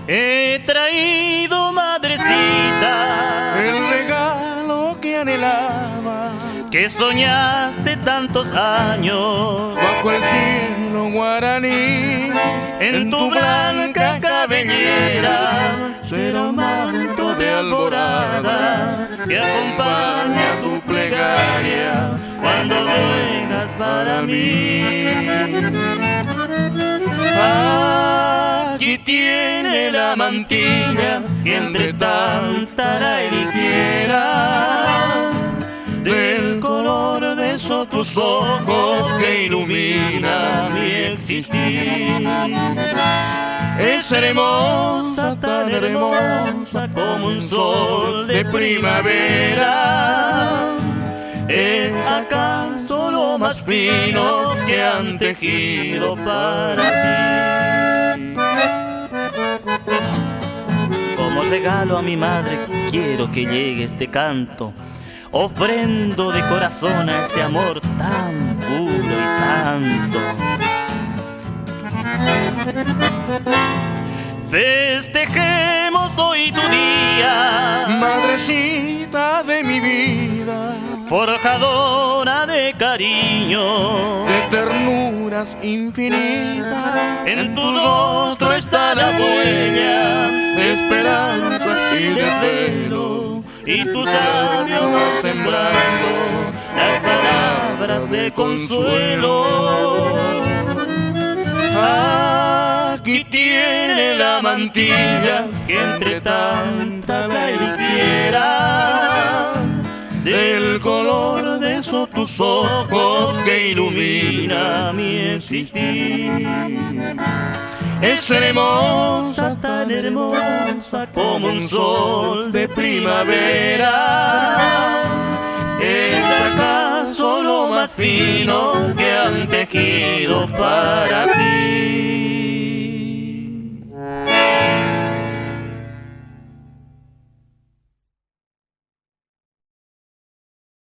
He traído, madrecita, el regalo que anhelaba, que soñaste tantos años bajo el cielo guaraní. En tu blanca cabellera será un manto de alborada que acompaña tu plegaria cuando ruegas para mí. Aquí tiene la mantilla que entre tanta la eligiera, del color de esos tus ojos que ilumina mi existir. Es hermosa, tan hermosa como un sol de primavera. Es acaso lo más fino que han tejido para ti. Como regalo a mi madre quiero que llegue este canto, ofrendo de corazón a ese amor tan puro y santo. Festejemos hoy tu día, Madrecita de mi vida, forjadora de cariño, de ternuras infinitas. en tu rostro está la huella de esperanza y desvelo, y tus labios van sembrando las palabras de consuelo. Aquí tiene la mantilla que entre tantas la eligiera, del color de esos tus ojos que ilumina mi existir. Es hermosa, tan hermosa como un sol de primavera. Es acaso lo más fino que han tejido para ti.